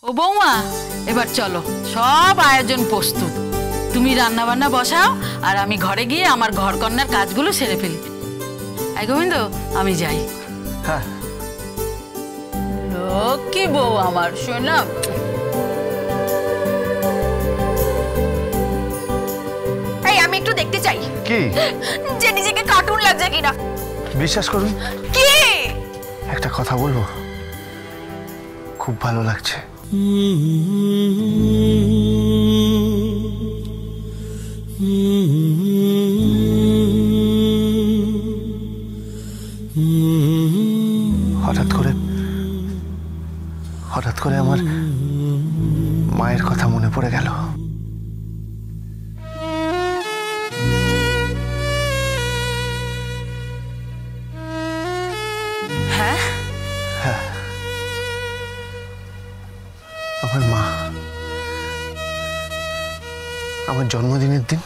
ও বৌমা, এবার চলো, সব আয়োজন প্রস্তুত। তুমি রান্না বান্না বসাও আর আমি ঘরে গিয়ে আমার ঘর কন্যার কাজগুলো সেরে ফেলি। এই গোবিন্দ, আমি যাই। হ্যাঁ, লক্ষ্মী বউ আমার, শোনা। এই আমি একটু দেখতে চাই কি যে নিজেকে কার্টুন লাগছে কিনা। বিশ্বাস করুন, কি একটা কথা বলবো, খুব ভালো লাগছে। হঠাৎ করে আমার মায়ের কথা মনে পড়ে গেল। হ্যাঁ, হ্যাঁ, আমার মা আমার জন্মদিনের দিন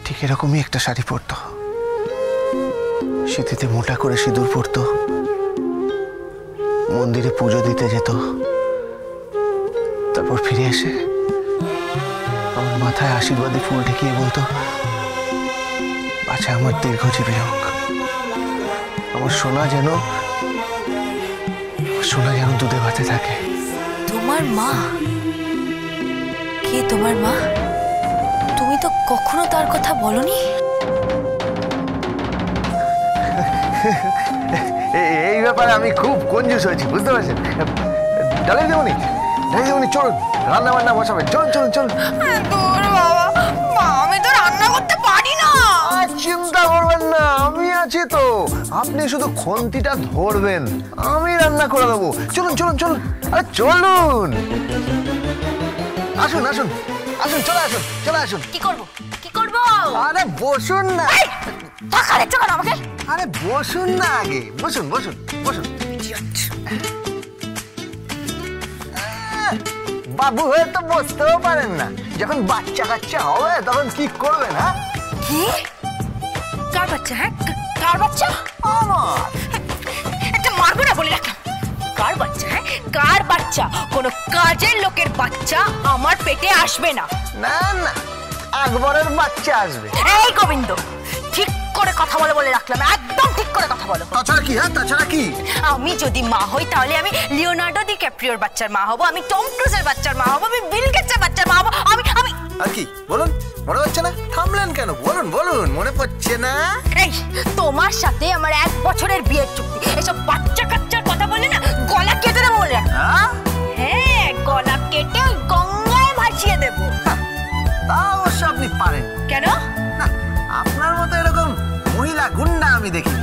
ঠিক এরকমই একটা শাড়ি পরতো, শীতিতে মোটা করে সিঁদুর পরতো, মন্দিরে পুজো দিতে যেত, তারপর ফিরে এসে আমার মাথায় আশীর্বাদী ফুল ঠেকিয়ে বলতো, বাচ্চা আমার দীর্ঘজীবী হোক, আমার সোনা যেন দুধে ভাতে থাকে। তোমার মা? কে তোমার মা? তুমি তো কখনো তার কথা বলনি। এই ব্যাপারে আমি খুব কঞ্জুস হয়েছি, বুঝতে পারছেন? ডালি দেবনি, চলুন রান্না বান্না বসাবে, চলুন চলুন চলুন। আমি তো রান্না করতে পারি না। চিন্তা করবেন না, আমি আছি তো। আপনি শুধু খন্তিটা ধরবেন, আমি রান্না করে দেবো। চলুন চলুন চলুন, আরে চলুন, আসুন আসুন আসুন, চলে আসুন চলে আসুন। কি করবো কি করবো? আরে বসুন না। টাকা দিচ্ছ কেন আমাকে? আরে বসুন না, আগে বসুন বসুন বসুন। বাবু হয়ে তো বসতেও পারেন না, যখন বাচ্চা কাচ্চা হবে তখন কি করবেন? হ্যাঁ, কি? কার বাচ্চা? হ্যাঁ, কার বাচ্চা? আমার। একটা মারবো না বলে রাখলাম। কার বাচ্চা? হ্যাঁ, কার বাচ্চা? কোনো কাজের লোকের বাচ্চা আমার পেটে আসবে না। না না, আকবরের বাচ্চা আসবে। এই গোবিন্দ, ঠিক করে কথা বলে রাখলাম, একদম ঠিক করে কথা বলো। তাছাড়া কি? হ্যাঁ, তাছাড়া কি? আমি যদি মা হই তাহলে আমি লিওনার্ডো দি ক্যাপ্রিওর বাচ্চার মা হব, আমি টম ক্রুজের বাচ্চার মা হব, আমি বিল গেটসের বাচ্চার মা হব। আমি আর কি বলুন? মনে হচ্ছে না? থামলেন কেন? বলুন বলুন, মনে পড়ছে না? এই তোমার সাথে আমার 1 বছরের বিয়ের চুক্তি, এসব বাচ্চা কাচ্চার কথা বলে না গলা কেটে দেবো বলে। হ্যাঁ, গলা কেটে গঙ্গায় ভাসিয়ে দেবো। তা অবশ্য আপনি পারেন। কেন? না, আপনার মতো এরকম মহিলা গুন্ডা আমি দেখিনি।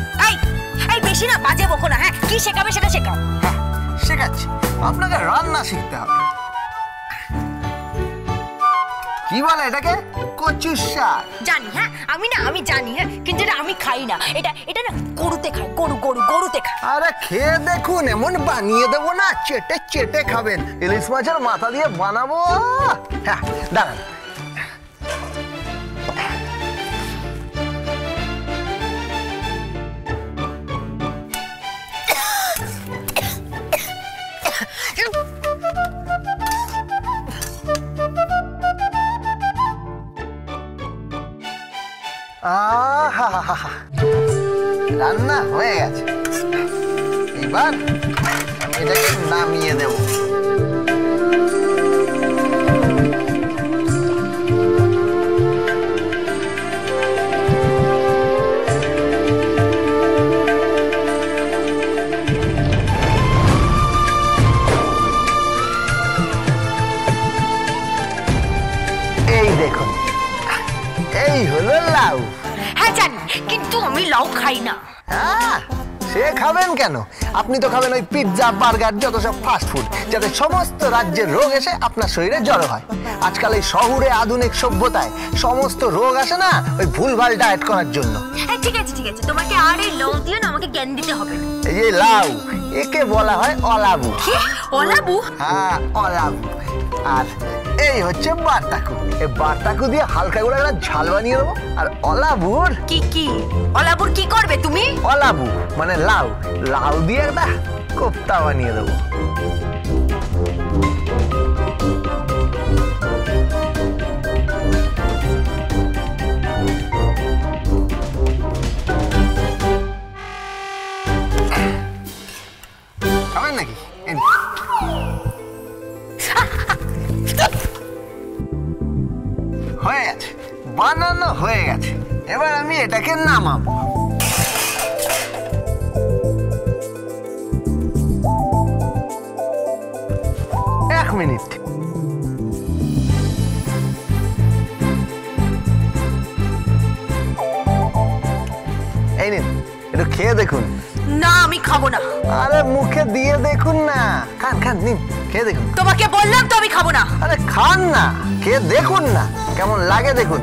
এই বেশি না বাজে বকো না। হ্যাঁ, কি শেখাবে সেটা শেখাও। হ্যাঁ, শেখাচ্ছি। আপনাকে রান্না শিখতে হবে। কি বলে এটাকে? কচুর শাক। জানি, হ্যাঁ আমি জানি, হ্যাঁ, কিন্তু এটা আমি খাই না। এটা না গরুতে খায়, গরুতে খায়। আরে খেয়ে দেখুন, এমন বানিয়ে দেবো না, চেটে চেটে খাবেন। ইলিশ মাছের মাথা দিয়ে বানাবো। হ্যাঁ, দাঁড়ান। রান্না হয়ে গেছে, এবার আমি এটাকে নামিয়ে দেব। এই দেখুন, এই হলো লাউ। হ্যাঁ জানি, কিন্তু আমি লাউ খাই না। সে খাবেন কেন? আপনি তো খাবেন ওই পিৎজা, বার্গার, যত সব ফাস্ট ফুড, যাতে সমস্ত রাজ্যের রোগ এসে আপনার শরীরে জড়ো হয়। আজকাল এই শহুরে আধুনিক সভ্যতায় সমস্ত রোগ আসে না ওই ভুলভাল ডায়েট করার জন্য। ঠিক আছে, তোমাকে আর এই লাউ দিয়ে না আমাকে জ্ঞান দিতে হবে। এই যে লাউ, একে বলা হয় অলাবু। অলাবু? হ্যাঁ, অলাবু। আর এই হচ্ছে বারটাকু। এই বারটাকু দিয়ে হালকা করে একটা ঝাল বানিয়ে দেবো। আর অলাবুর কি অলাবুর কি করবে তুমি? অলাবু মানে লাউ দিয়ে একটা কোপ্তা বানিয়ে দেবো। বানানো হয়ে গেছে, এবার আমি এটাকে নামাবো। এক মিনিট। এই নিন, একটু খেয়ে দেখুন। না, আমি খাবো না। আরে মুখে দিয়ে দেখুন না। খান খান, নিন খেয়ে দেখুন। তোমাকে বললাম তো আমি খাবো না। আরে খান না, খেয়ে দেখুন না কেমন লাগে দেখুন।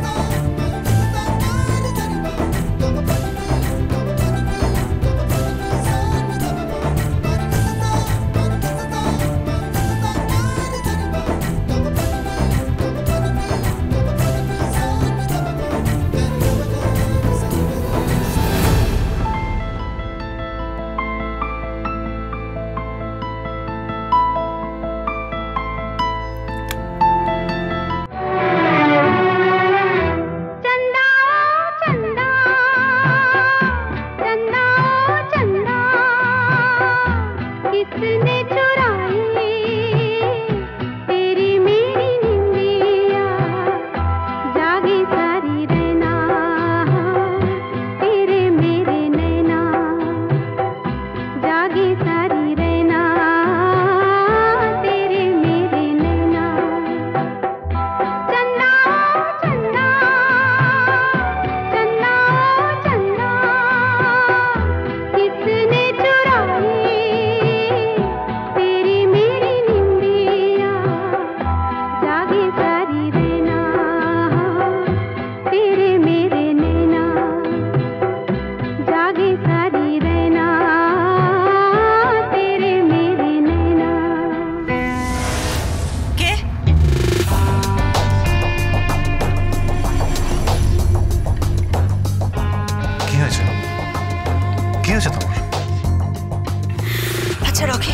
আচ্ছা রকি,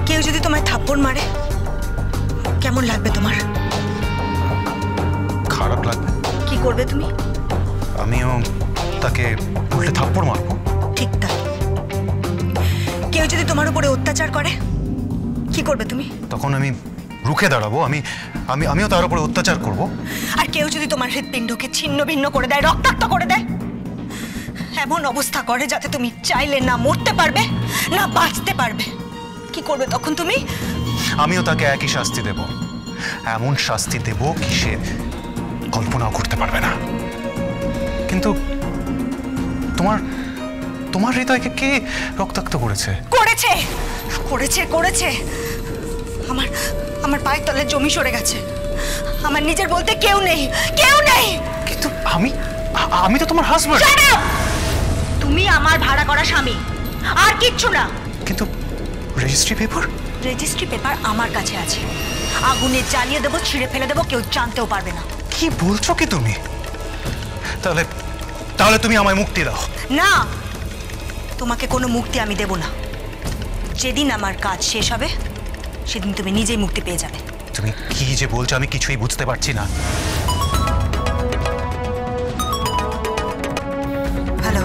কেউ যদি তোমায় থাপ্পড় মারে কেমন লাগবে তোমার? খারাপ লাগবে। কি করবে তুমি? আমিও তাকে উল্টে থাপ্পড় মারবো। ঠিক তাই। কেউ যদি তোমার উপরে অত্যাচার করে কি করবে তুমি? তখন আমি রুখে দাঁড়াবো। আমিও তার উপরে অত্যাচার করব। আর কেউ যদি তোমার হৃৎপিণ্ডকে ছিন্ন ভিন্ন করে দেয়, রক্তাক্ত করে দেয়, এমন অবস্থা করে যাতে তুমি চাইলে না মরতে পারবে না বাঁচতে পারবে, কি করবে তখন তুমি? আমিও তাকে একই শাস্তি দেব। এমন শাস্তি দেব কি সে কল্পনাও করতে পারবে না। কিন্তু তোমার হৃদয়কে কে রক্তাক্ত করেছে? করেছে করেছে করেছে আমার পায়ের তলে জমি সরে গেছে। আমার নিজের বলতে কেউ নেই, কেউ নেই। কিন্তু আমি তো তোমার হাজবেন্ড। তুমি আমার ভাড়া করা স্বামী, আর কিচ্ছু না। কিন্তু রেজিস্ট্রি পেপার? রেজিস্ট্রি পেপার আমার কাছে আছে। আগুনে জ্বালিয়ে দেবো, ছিঁড়ে ফেলে দেবো, কেউ জানতেও পারবে না। কি বলছো কি তুমি? তাহলে তুমি আমায় মুক্তি দাও। না, তোমাকে কোনো মুক্তি আমি দেব না। যেদিন আমার কাজ শেষ হবে সেদিন তুমি নিজেই মুক্তি পেয়ে যাবে। তুমি কি যে বলছো আমি কিছুই বুঝতে পারছি না। হ্যালো,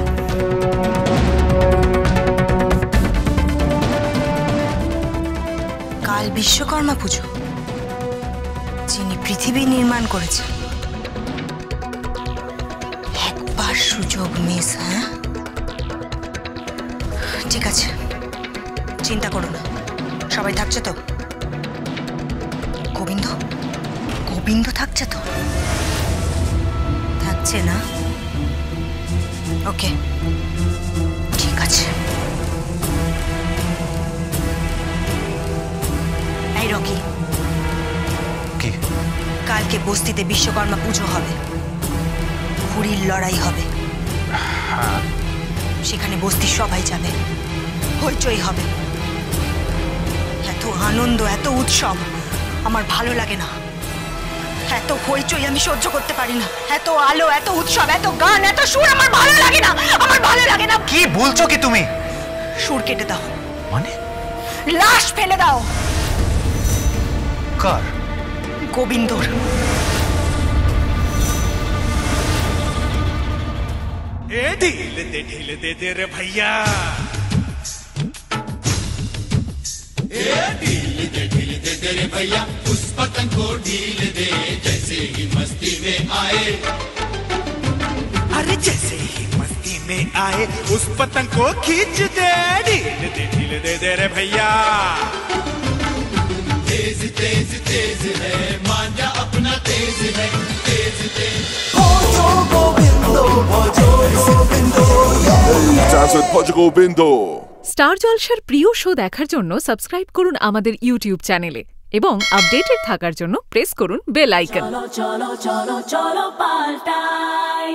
কাল বিশ্বকর্মা পুজো, যিনি পৃথিবী নির্মাণ করেছে। একবার সুযোগ মিস। হ্যাঁ ঠিক আছে, চিন্তা করো না। সবাই থাকছে তো? গোবিন্দ থাকছে তো? থাকছে না? ওকে, ঠিক আছে। এই রকি, কি? কালকে বস্তিতে বিশ্বকর্মা পুজো হবে, ঘুড়ির লড়াই হবে। সেখানে বস্তির সবাই যাবে, হইচই হবে। এত আনন্দ, এত উৎসব আমার ভালো লাগে না। এত হইচই আমি সহ্য করতে পারি না। এত আলো, এত উৎসব, এত গান, এত সুর আমার ভালো লাগে না। আমার ভালো লাগে না। কি বলছো কি তুমি? সুর কেটে দাও। মানে? লাশ ফেলে দাও। কার? গোবিন্দর। ढील दे रे भैया, ढील दे रे भैया, उस पतंग को ढील दे जैसे जैसे ही मस्ती में आए, अरे जैसे ही मस्ती में आए उस पतंग को खींच दे, ढील दे दे रे भैया। तेज तेज तेज है मांझा अपना, तेज है तेज तेज। भोजो गोविंदो, भोजो गोविंदो। Dance with Bhojo Govindo। Star জলসার প্রিয় শো দেখার জন্য সাবস্ক্রাইব করুন আমাদের ইউটিউব চ্যানেলে এবং আপডেটেড থাকার জন্য প্রেস করুন বেল আইকন। চলো চলো চলো চলো পাল্টাই।